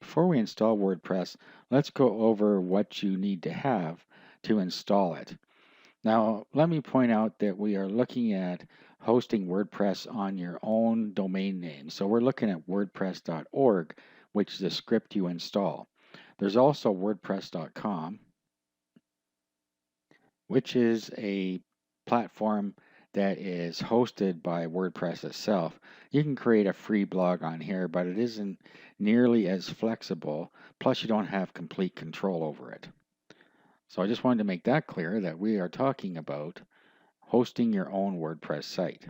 Before we install WordPress, let's go over what you need to have to install it. Now, let me point out that we are looking at hosting WordPress on your own domain name. So we're looking at wordpress.org, which is the script you install. There's also wordpress.com, which is a platform that is hosted by WordPress itself. You can create a free blog on here, but it isn't nearly as flexible. Plus, you don't have complete control over it. So I just wanted to make that clear that we are talking about hosting your own WordPress site.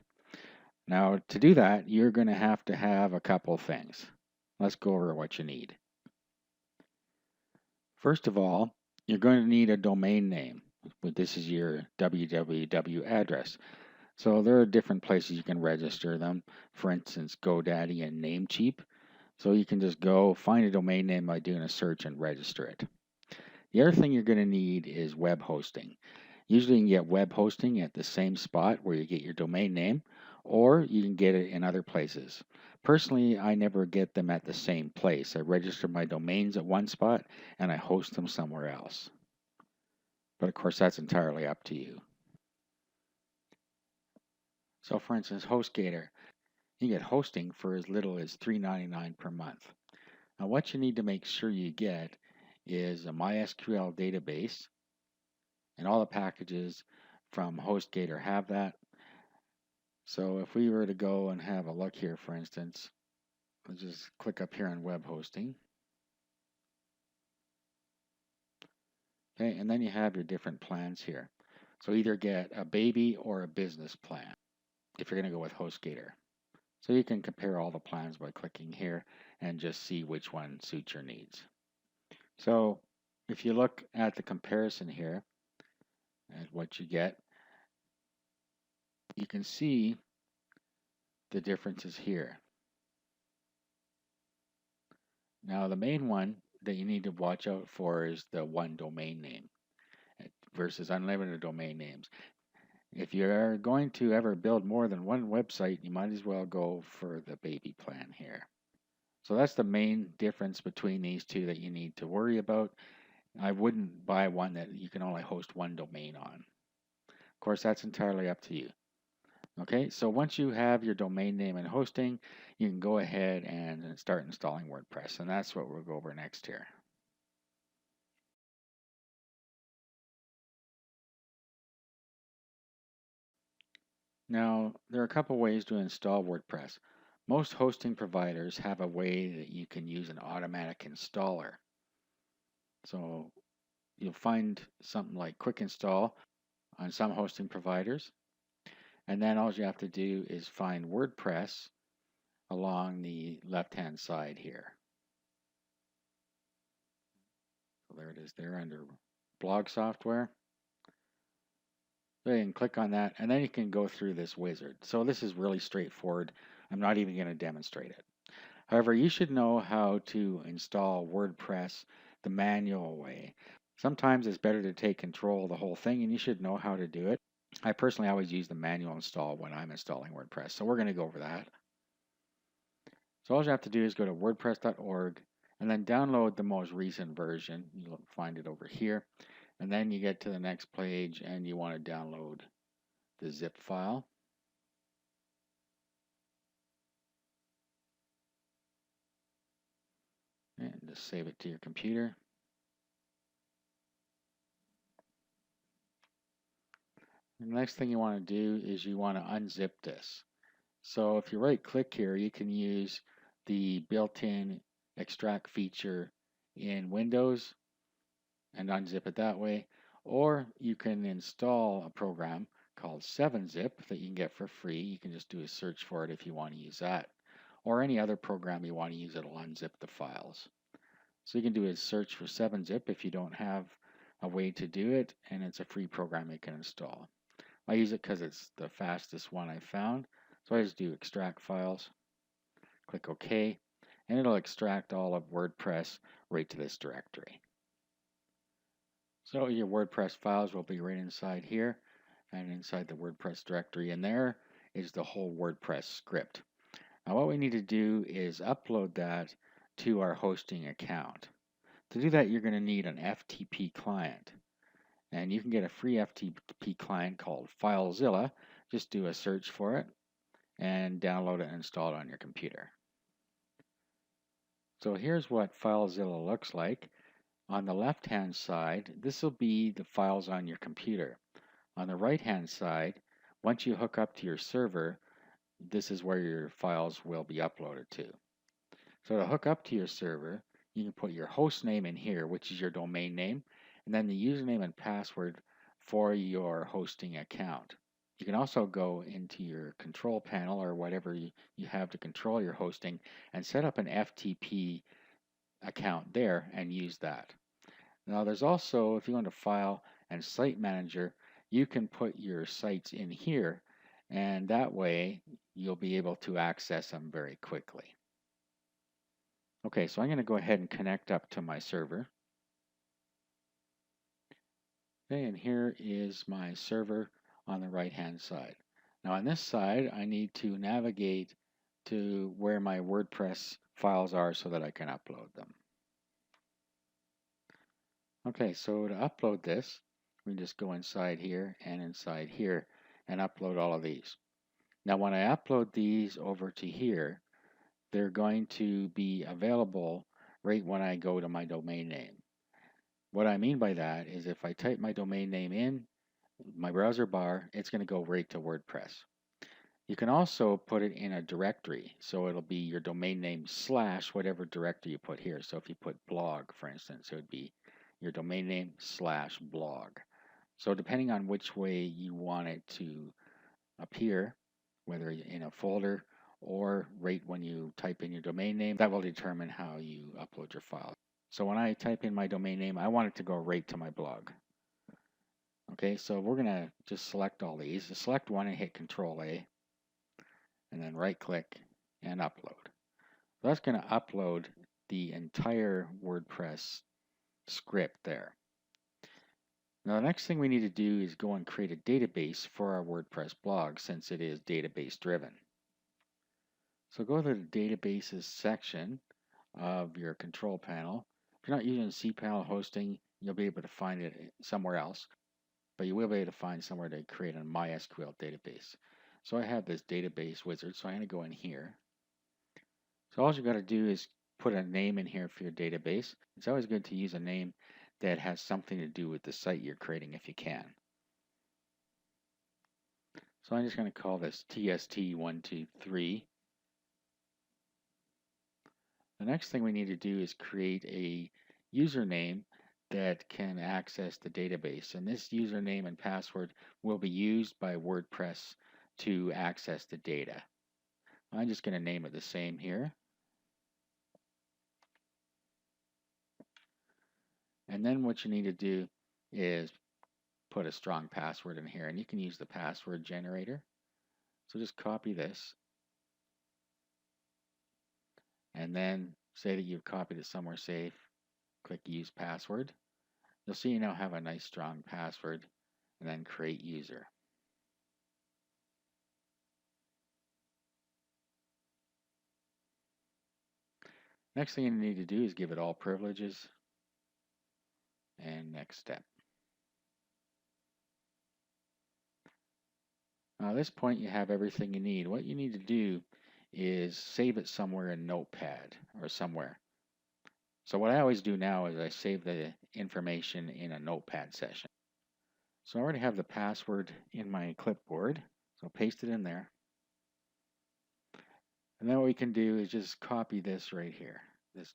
Now, to do that, you're going to have a couple things. Let's go over what you need. First of all, you're going to need a domain name. This is your www address. So there are different places you can register them. For instance, GoDaddy and Namecheap. So you can just go find a domain name by doing a search and register it. The other thing you're going to need is web hosting. Usually you can get web hosting at the same spot where you get your domain name, or you can get it in other places. Personally, I never get them at the same place. I register my domains at one spot and I host them somewhere else. But of course, that's entirely up to you. So for instance, HostGator, you get hosting for as little as $3.99 per month. Now what you need to make sure you get is a MySQL database, and all the packages from HostGator have that. So if we were to go and have a look here, for instance, let's just click up here on web hosting. Okay, and then you have your different plans here. So either get a baby or a business plan if you're going to go with HostGator. So you can compare all the plans by clicking here and just see which one suits your needs. So if you look at the comparison here at what you get, you can see the differences here. Now the main one that you need to watch out for is the one domain name versus unlimited domain names. If you're going to ever build more than one website, you might as well go for the baby plan here. So that's the main difference between these two that you need to worry about. I wouldn't buy one that you can only host one domain on. Of course, that's entirely up to you. Okay, so once you have your domain name and hosting, you can go ahead and start installing WordPress, and that's what we'll go over next here. Now, there are a couple ways to install WordPress. Most hosting providers have a way that you can use an automatic installer. So you'll find something like Quick Install on some hosting providers. And then all you have to do is find WordPress along the left-hand side here. So there it is there under blog software. So you can click on that and then you can go through this wizard. So this is really straightforward. I'm not even going to demonstrate it. However, you should know how to install WordPress the manual way. Sometimes it's better to take control of the whole thing and you should know how to do it. I personally always use the manual install when I'm installing WordPress. So we're going to go over that. So all you have to do is go to wordpress.org and then download the most recent version. You'll find it over here. And then you get to the next page and you want to download the zip file. And just save it to your computer. And the next thing you want to do is you want to unzip this. So if you right click here, you can use the built-in extract feature in Windows and unzip it that way. Or you can install a program called 7-Zip that you can get for free. You can just do a search for it if you want to use that. Or any other program you want to use, it'll unzip the files. So you can do a search for 7-Zip if you don't have a way to do it, and it's a free program you can install. I use it because it's the fastest one I found. So I just do extract files, click OK, and it'll extract all of WordPress right to this directory. So your WordPress files will be right inside here and inside the WordPress directory, and there is the whole WordPress script. Now what we need to do is upload that to our hosting account. To do that, you're going to need an FTP client. And you can get a free FTP client called FileZilla. Just do a search for it and download it and install it on your computer. So here's what FileZilla looks like. On the left-hand side, this will be the files on your computer. On the right-hand side, once you hook up to your server, this is where your files will be uploaded to. So to hook up to your server, you can put your host name in here, which is your domain name, and then the username and password for your hosting account. You can also go into your control panel or whatever you have to control your hosting and set up an FTP account there and use that. Now there's also, if you go into File and Site Manager, you can put your sites in here, and that way you'll be able to access them very quickly. Okay, so I'm going to go ahead and connect up to my server. Okay, and here is my server on the right-hand side. Now on this side, I need to navigate to where my WordPress files are so that I can upload them. Okay, so to upload this, we can just go inside here and upload all of these. Now when I upload these over to here, they're going to be available right when I go to my domain name. What I mean by that is if I type my domain name in my browser bar, it's going to go right to WordPress. You can also put it in a directory, so it'll be your domain name / whatever directory you put here. So if you put blog, for instance, it would be your domain name / blog. So depending on which way you want it to appear, whether in a folder or right when you type in your domain name, that will determine how you upload your file. So when I type in my domain name, I want it to go right to my blog. Okay, so we're going to just select all these. Select one and hit Control A, and then right click and upload. So that's going to upload the entire WordPress script there. Now the next thing we need to do is go and create a database for our WordPress blog since it is database driven. So go to the databases section of your control panel. If you're not using cPanel hosting, you'll be able to find it somewhere else, but you will be able to find somewhere to create a MySQL database. So I have this database wizard, so I'm going to go in here. So all you got to do is put a name in here for your database. It's always good to use a name that has something to do with the site you're creating if you can. So I'm just going to call this TST123. The next thing we need to do is create a username that can access the database. And this username and password will be used by WordPress to access the data. I'm just going to name it the same here. And then what you need to do is put a strong password in here. And you can use the password generator. So just copy this. And then say that you've copied it somewhere safe. Click Use Password. You'll see you now have a nice strong password, and then create user. Next thing you need to do is give it all privileges, and next step. Now at this point you have everything you need. What you need to do is save it somewhere in Notepad or somewhere. So what I always do now is I save the information in a Notepad session. So I already have the password in my clipboard, so paste it in there. And then what we can do is just copy this right here.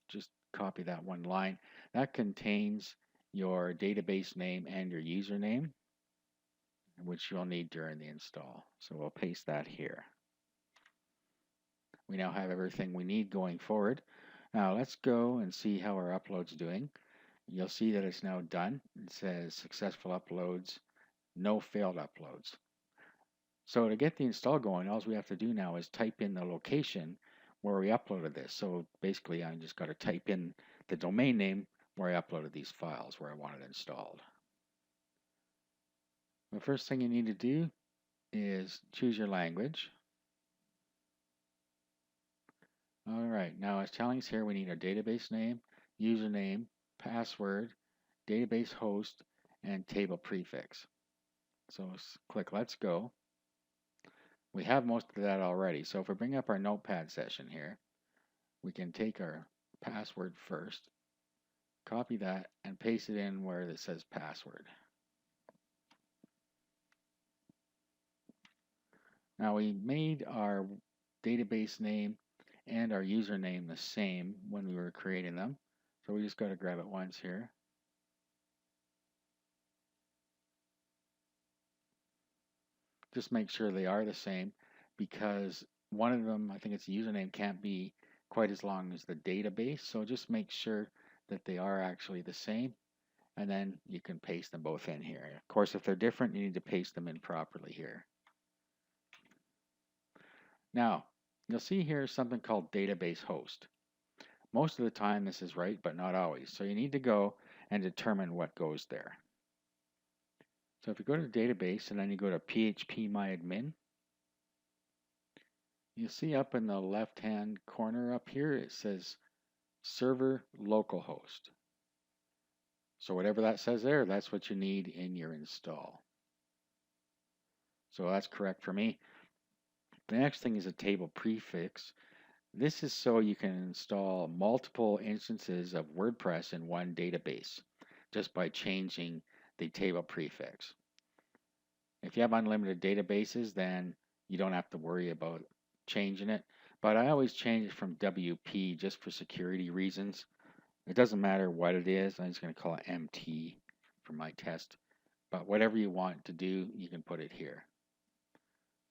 Just copy that one line. That contains your database name and your username, which you'll need during the install. So we'll paste that here. We now have everything we need going forward. Now let's go and see how our upload's doing. You'll see that it's now done. It says successful uploads, no failed uploads. So to get the install going, all we have to do now is type in the location where we uploaded this. So basically I just got to type in the domain name where I uploaded these files, where I want it installed. The first thing you need to do is choose your language. All right, now it's telling us here we need our database name, username, password, database host, and table prefix. So click Let's Go. We have most of that already. So if we bring up our notepad session here, we can take our password first, copy that, and paste it in where it says password. Now we made our database name and our username the same when we were creating them. So we just got to grab it once here. Just make sure they are the same, because one of them, I think it's the username, can't be quite as long as the database. So just make sure that they are actually the same, and then you can paste them both in here. Of course, if they're different, you need to paste them in properly here. Now, you'll see here something called database host. Most of the time this is right, but not always. So you need to go and determine what goes there. So if you go to the database and then you go to phpMyAdmin, you see up in the left-hand corner up here, it says server localhost. So whatever that says there, that's what you need in your install. So that's correct for me. The next thing is a table prefix. This is so you can install multiple instances of WordPress in one database just by changing the table prefix. If you have unlimited databases, then you don't have to worry about changing it. But I always change it from WP just for security reasons. It doesn't matter what it is. I'm just going to call it MT for my test. But whatever you want to do, you can put it here.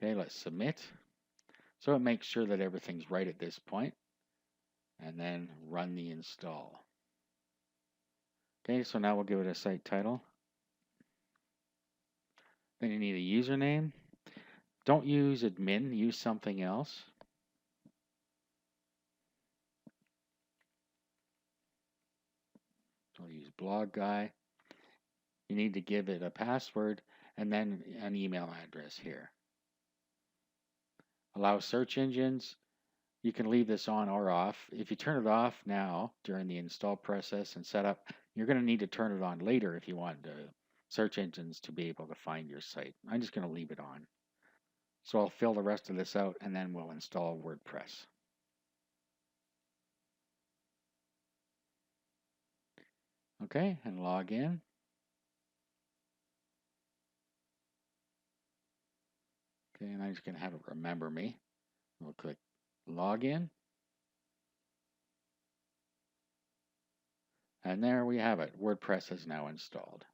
Okay, let's submit. So it makes sure that everything's right at this point, and then run the install. Okay, so now we'll give it a site title. Then you need a username. Don't use admin, use something else. So I'll use blog guy. You need to give it a password and then an email address here. Allow search engines. You can leave this on or off. If you turn it off now during the install process and setup, you're going to need to turn it on later if you want the search engines to be able to find your site. I'm just going to leave it on. So I'll fill the rest of this out and then we'll install WordPress. Okay, and log in. Okay, and I'm just going to have it remember me. We'll click login. And there we have it. WordPress is now installed.